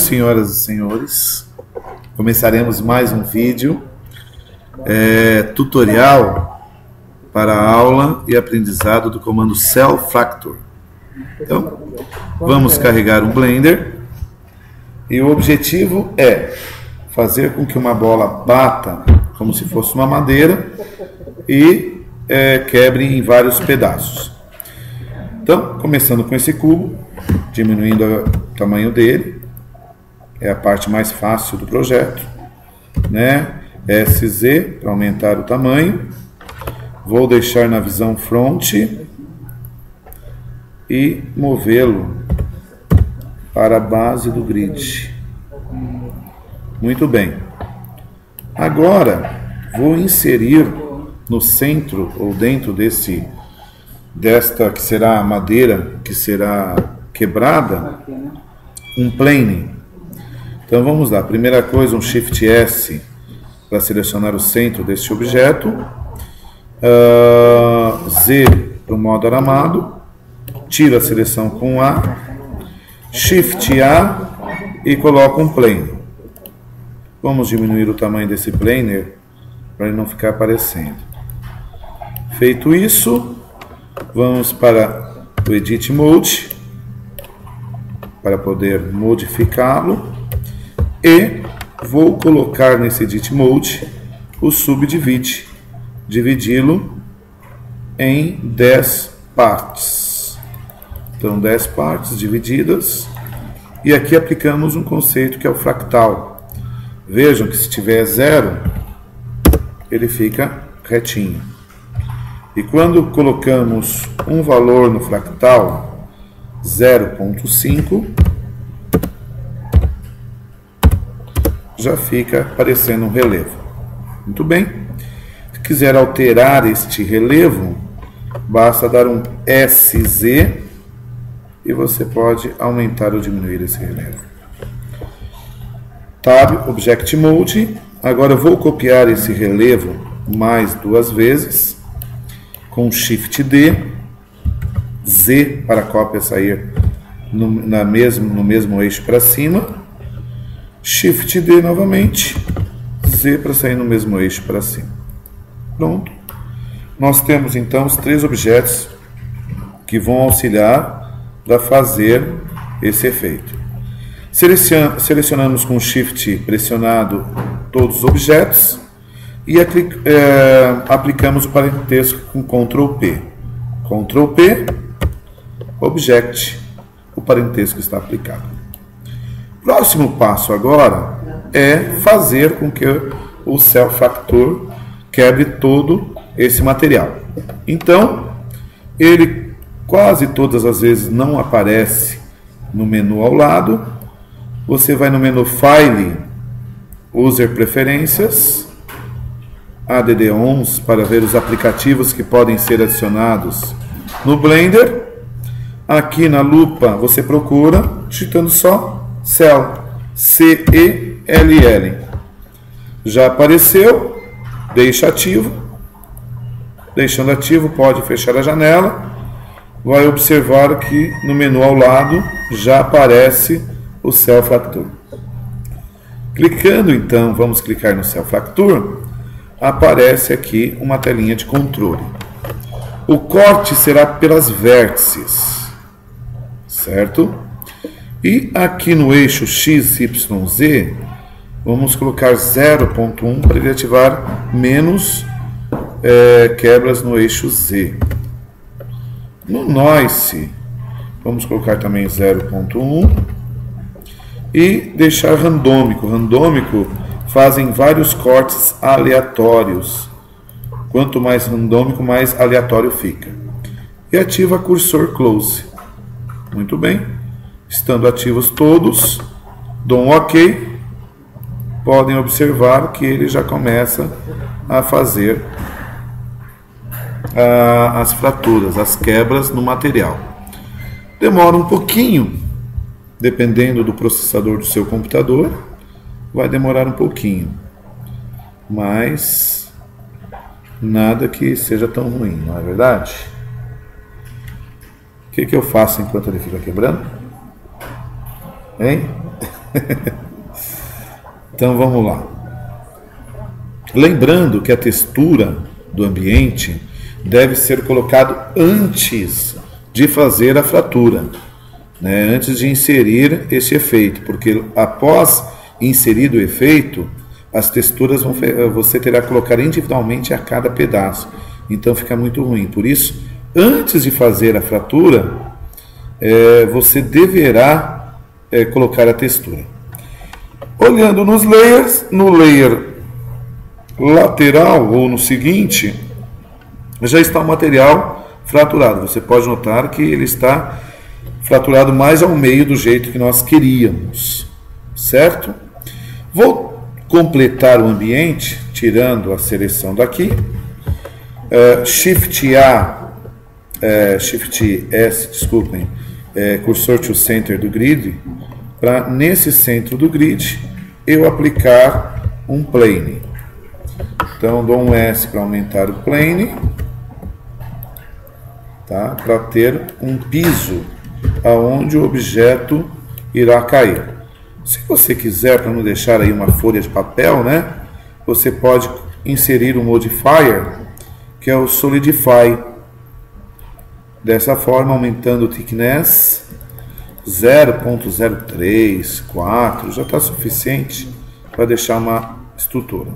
senhoras e senhores, começaremos mais um vídeo tutorial para a aula e aprendizado do comando Cell Fracture. Então, vamos carregar um Blender e o objetivo é fazer com que uma bola bata como se fosse uma madeira e quebre em vários pedaços. Então, começando com esse cubo, diminuindo o tamanho dele, é a parte mais fácil do projeto, né? SZ para aumentar o tamanho. Vou deixar na visão front e movê-lo para a base do grid. Muito bem. Agora vou inserir no centro ou dentro desta que será a madeira que será quebrada, um plane. Então vamos lá, primeira coisa, um Shift S para selecionar o centro deste objeto, Z para o modo aramado, tira a seleção com A, Shift A e coloca um plane. Vamos diminuir o tamanho desse planer para ele não ficar aparecendo. Feito isso, vamos para o Edit Mode para poder modificá-lo e vou colocar nesse Edit Mode o Subdivide, dividi-lo em 10 partes. Então 10 partes divididas e aqui aplicamos um conceito que é o fractal. Vejam que se tiver 0, ele fica retinho. E quando colocamos um valor no fractal, 0,5, já fica aparecendo um relevo. Muito bem. Se quiser alterar este relevo, basta dar um SZ e você pode aumentar ou diminuir esse relevo. Tab, Object Mode. Agora eu vou copiar esse relevo mais 2 vezes. Com Shift D, Z para a cópia sair no mesmo eixo para cima, Shift D novamente, Z para sair no mesmo eixo para cima. Pronto. Nós temos então os 3 objetos que vão auxiliar para fazer esse efeito. Selecionamos com Shift pressionado todos os objetos e aplicamos o parentesco com Ctrl P. Ctrl P, Object, o parentesco está aplicado. Próximo passo agora é fazer com que o Cell Fracture quebre todo esse material. Então, ele quase todas as vezes não aparece no menu ao lado. Você vai no menu File, User Preferências, ADD11 para ver os aplicativos que podem ser adicionados no Blender. Aqui na lupa você procura digitando só Cell, C-E-L-L. Já apareceu, deixa ativo. Deixando ativo, pode fechar a janela. Vai observar que no menu ao lado já aparece o Cell Fracture. Clicando então, vamos clicar no Cell Fracture. Aparece aqui uma telinha de controle. O corte será pelas vértices, certo? E aqui no eixo X, Y, Z, vamos colocar 0,1 para ele ativar menos quebras no eixo Z. No Noise, vamos colocar também 0,1 e deixar randômico. Randômico fazem vários cortes aleatórios. Quanto mais randômico, mais aleatório fica. E ativa Cursor Close. Muito bem. Estando ativos todos, dou um OK. Podem observar que ele já começa a fazer as fraturas, as quebras no material. Demora um pouquinho, dependendo do processador do seu computador. Vai demorar um pouquinho, mas nada que seja tão ruim, não é verdade? O que eu faço enquanto ele fica quebrando? Hein? Então vamos lá. Lembrando que a textura do ambiente deve ser colocado antes de fazer a fratura, né? Antes de inserir esse efeito, porque após inserido o efeito, as texturas você terá que colocar individualmente a cada pedaço, então fica muito ruim. Por isso, antes de fazer a fratura, você deverá colocar a textura. Olhando nos layers, no layer lateral ou no seguinte, já está o material fraturado. Você pode notar que ele está fraturado mais ao meio do jeito que nós queríamos, certo? Vou completar o ambiente tirando a seleção daqui, Shift S, desculpem, cursor to center do grid, para nesse centro do grid eu aplicar um plane. Então dou um S para aumentar o plane, tá? Para ter um piso aonde o objeto irá cair. Se você quiser, para não deixar aí uma folha de papel, né, você pode inserir um modifier que é o Solidify. Dessa forma, aumentando o thickness 0.03, 4, já está suficiente para deixar uma estrutura.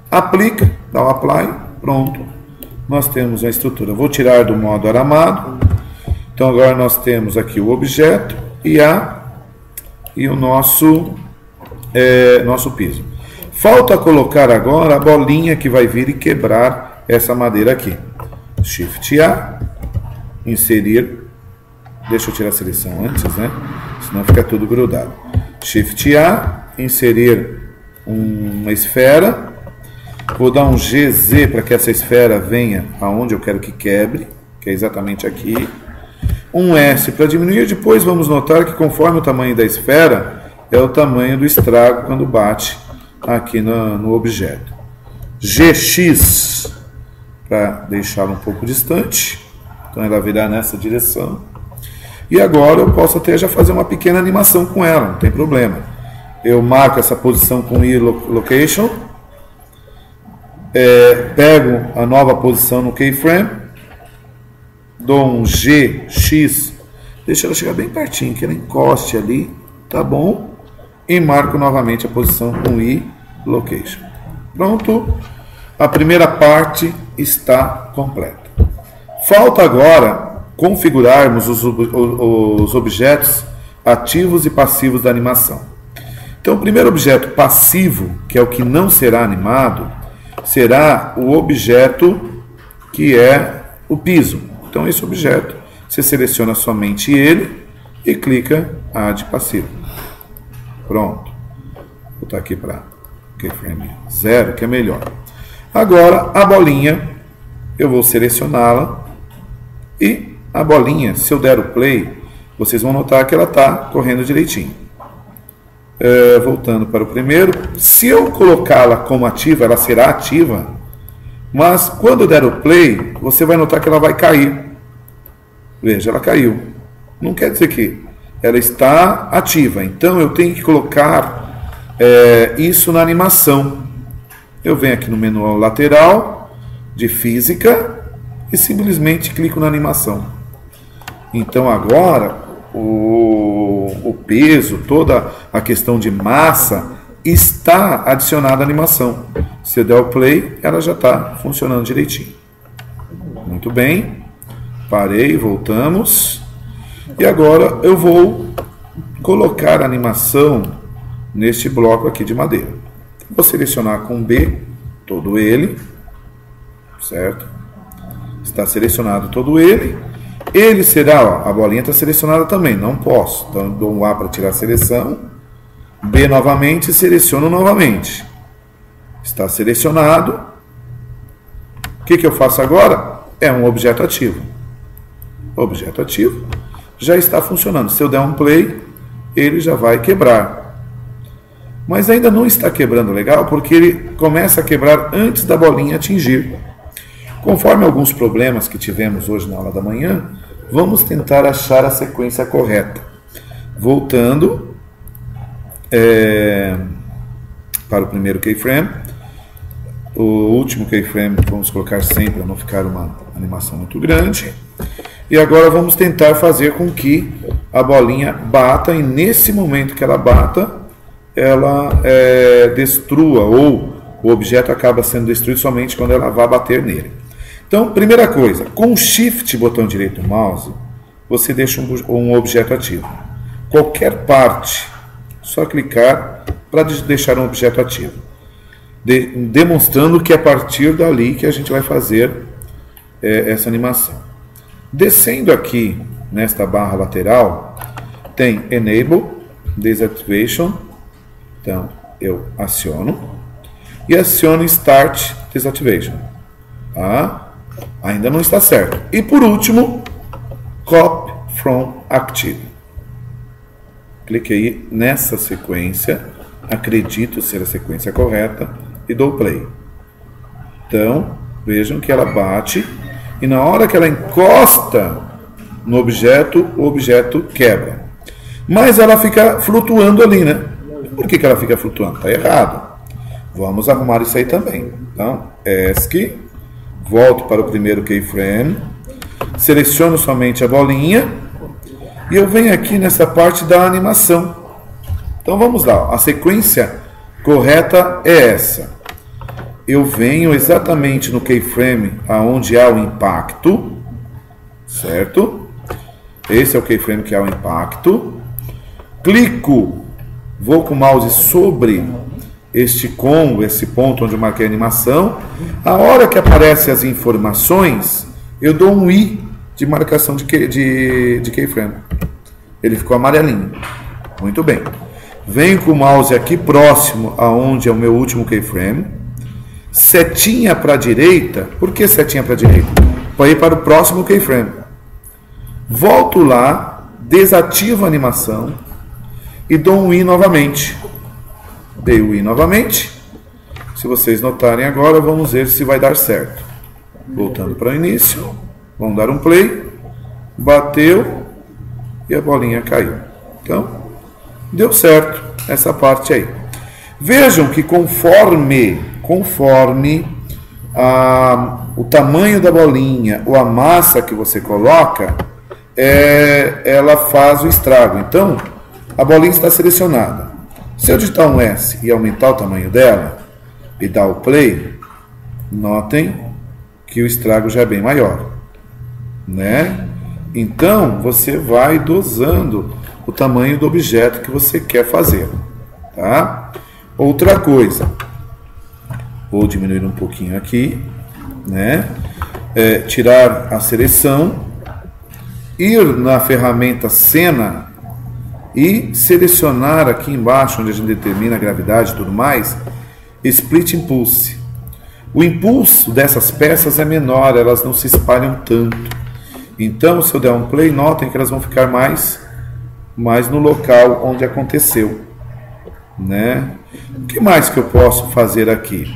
Aplica, dá o apply, pronto. Nós temos a estrutura. Vou tirar do modo aramado. Então agora nós temos aqui o objeto e o nosso piso. Falta colocar agora a bolinha que vai vir e quebrar essa madeira aqui. Shift A, inserir. Deixa eu tirar a seleção antes, né? Senão fica tudo grudado. Shift A, inserir uma esfera. Vou dar um GZ para que essa esfera venha aonde eu quero que quebre, que é exatamente aqui. Um S para diminuir. Depois vamos notar que conforme o tamanho da esfera, é o tamanho do estrago quando bate aqui no objeto. GX para deixá-la um pouco distante. Então ela virá nessa direção. E agora eu posso até já fazer uma pequena animação com ela, não tem problema. Eu marco essa posição com I Location. Pego a nova posição no keyframe, dou um GX, deixa ela chegar bem pertinho, que ela encoste ali, tá bom? E marco novamente a posição com I Location. Pronto, a primeira parte está completa. Falta agora configurarmos os objetos ativos e passivos da animação. Então, o primeiro objeto passivo, que é o que não será animado, será o objeto que é o piso. Então esse objeto, você seleciona somente ele e clica Add passivo. Pronto. Vou botar aqui para keyframe 0, que é melhor. Agora a bolinha, eu vou selecioná-la e a bolinha, se eu der o play, vocês vão notar que ela está correndo direitinho. Voltando para o primeiro, se eu colocá-la como ativa, ela será ativa, mas quando eu der o play, você vai notar que ela vai cair. Veja, ela caiu. Não quer dizer que ela está ativa, então eu tenho que colocar isso na animação. Eu venho aqui no menu lateral de física e simplesmente clico na animação. Então agora o peso, toda a questão de massa está adicionada à animação. Se eu der o play, ela já está funcionando direitinho. Muito bem, parei, voltamos. E agora eu vou colocar a animação neste bloco aqui de madeira. Vou selecionar com B todo ele, certo? Está selecionado todo ele. Ele será, ó, a bolinha está selecionada também, não posso. Então eu dou um A para tirar a seleção, B novamente e seleciono novamente. Está selecionado. O que eu faço agora? É um objeto ativo. Objeto ativo já está funcionando. Se eu der um play, ele já vai quebrar. Mas ainda não está quebrando legal, porque ele começa a quebrar antes da bolinha atingir. Conforme alguns problemas que tivemos hoje na aula da manhã, vamos tentar achar a sequência correta. Voltando, para o primeiro keyframe. O último keyframe vamos colocar sempre para não ficar uma animação muito grande. E agora vamos tentar fazer com que a bolinha bata, e nesse momento que ela bata, ela destrua, ou o objeto acaba sendo destruído somente quando ela vai bater nele. Então, primeira coisa, com o Shift, botão direito do mouse, você deixa um objeto ativo. Qualquer parte, só clicar para deixar um objeto ativo. Demonstrando que é a partir dali que a gente vai fazer essa animação. Descendo aqui, nesta barra lateral, tem Enable, Desactivation. Então, eu aciono. E aciono Start Desactivation. Ainda não está certo. E por último, Copy from Active. Cliquei nessa sequência, acredito ser a sequência correta, e dou play. Então, vejam que ela bate, e na hora que ela encosta no objeto, o objeto quebra. Mas ela fica flutuando ali, né? Por que ela fica flutuando? Está errado. Vamos arrumar isso aí também. Então, ESC, volto para o primeiro keyframe, seleciono somente a bolinha, e eu venho aqui nessa parte da animação. Então vamos lá, a sequência correta é essa. Eu venho exatamente no keyframe aonde há o impacto, certo? Esse é o keyframe que há o impacto. Clico, vou com o mouse sobre este combo, esse ponto onde eu marquei a animação. A hora que aparecem as informações, eu dou um I de marcação de keyframe. Ele ficou amarelinho. Muito bem. Venho com o mouse aqui próximo aonde é o meu último keyframe. Setinha para a direita. Por que setinha para a direita? Para ir para o próximo keyframe. Volto lá, desativo a animação e dou um I novamente. Dei o I novamente. Se vocês notarem agora, vamos ver se vai dar certo. Voltando para o início. Vamos dar um play. Bateu e a bolinha caiu. Então, deu certo essa parte aí. Vejam que conforme o tamanho da bolinha ou a massa que você coloca, ela faz o estrago. Então, a bolinha está selecionada. Se eu digitar um S e aumentar o tamanho dela e dar o play, notem que o estrago já é bem maior, né? Então, você vai dosando o tamanho do objeto que você quer fazer, tá? Outra coisa, vou diminuir um pouquinho aqui, né? Tirar a seleção, ir na ferramenta Cena e selecionar aqui embaixo, onde a gente determina a gravidade e tudo mais, Split Impulse. O impulso dessas peças é menor, elas não se espalham tanto. Então, se eu der um play, notem que elas vão ficar mais no local onde aconteceu, né? O que mais que eu posso fazer aqui?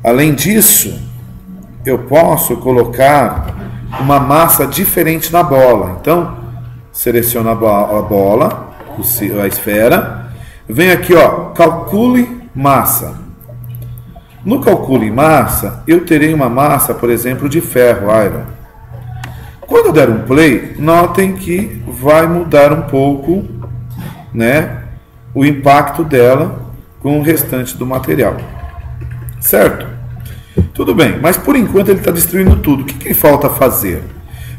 Além disso, eu posso colocar uma massa diferente na bola. Então, seleciono a bola, a esfera, vem aqui, ó, calcule massa. No calcule massa, eu terei uma massa, por exemplo, de ferro, iron. Quando eu der um play, notem que vai mudar um pouco, né, o impacto dela com o restante do material. Certo? Tudo bem, mas por enquanto ele está destruindo tudo. O que falta fazer?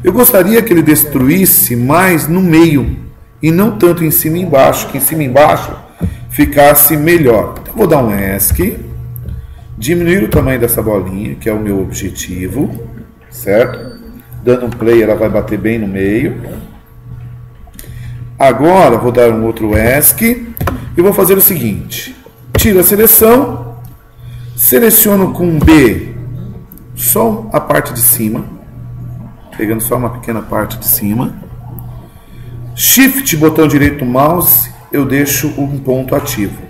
Eu gostaria que ele destruísse mais no meio e não tanto em cima e embaixo, que em cima e embaixo ficasse melhor. Então vou dar um ESC, diminuir o tamanho dessa bolinha, que é o meu objetivo, certo? Dando um play, ela vai bater bem no meio. Agora vou dar um outro ESC e vou fazer o seguinte: tiro a seleção, seleciono com B só a parte de cima, pegando só uma pequena parte de cima. Shift, botão direito do mouse, eu deixo um ponto ativo.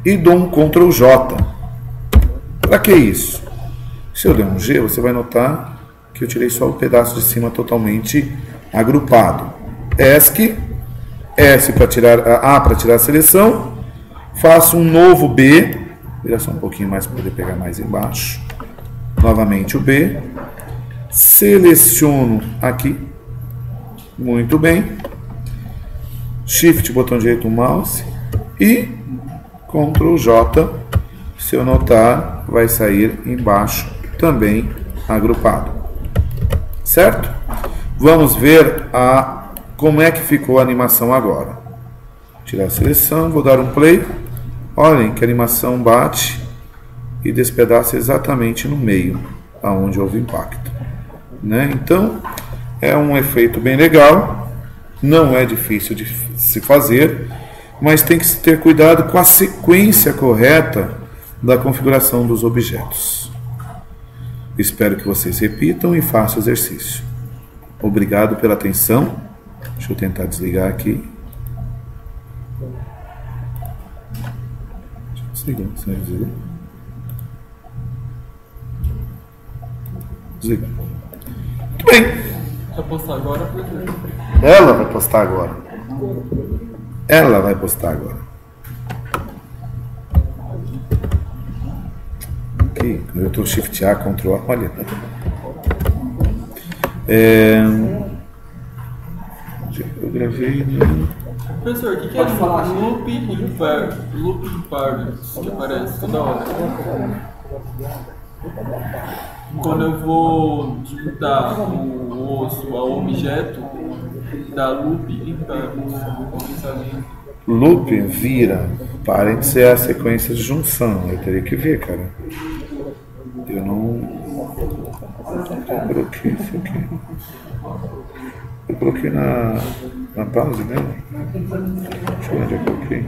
E dou um Ctrl J. Para que isso? Se eu der um G, você vai notar que eu tirei só o pedaço de cima totalmente agrupado. ESC, S para tirar A para tirar a seleção, faço um novo B, vira só um pouquinho mais para poder pegar mais embaixo, novamente o B, seleciono aqui, muito bem, Shift, botão direito do mouse e Ctrl J, se eu notar, vai sair embaixo também agrupado, certo? Vamos ver como é que ficou a animação agora. Tirar a seleção, vou dar um play. Olhem que a animação bate e despedaça exatamente no meio, aonde houve impacto, né? Então, é um efeito bem legal, não é difícil de se fazer, mas tem que se ter cuidado com a sequência correta da configuração dos objetos. Espero que vocês repitam e façam o exercício. Obrigado pela atenção. Deixa eu tentar desligar aqui. Desliga. Muito bem. Vai postar agora? Ela vai postar agora. Ela vai postar agora. Aqui, eu estou Shift A, Ctrl A, olha. Eu gravei. Professor, o que é loop impar que aparece toda hora? Quando eu vou juntar o osso ao objeto, dá loop impar. Loop vira, parênteses é a sequência de junção. Eu teria que ver, cara. Eu não. Eu coloquei isso aqui. Eu coloquei na base, né? Deixa eu ver onde eu coloquei.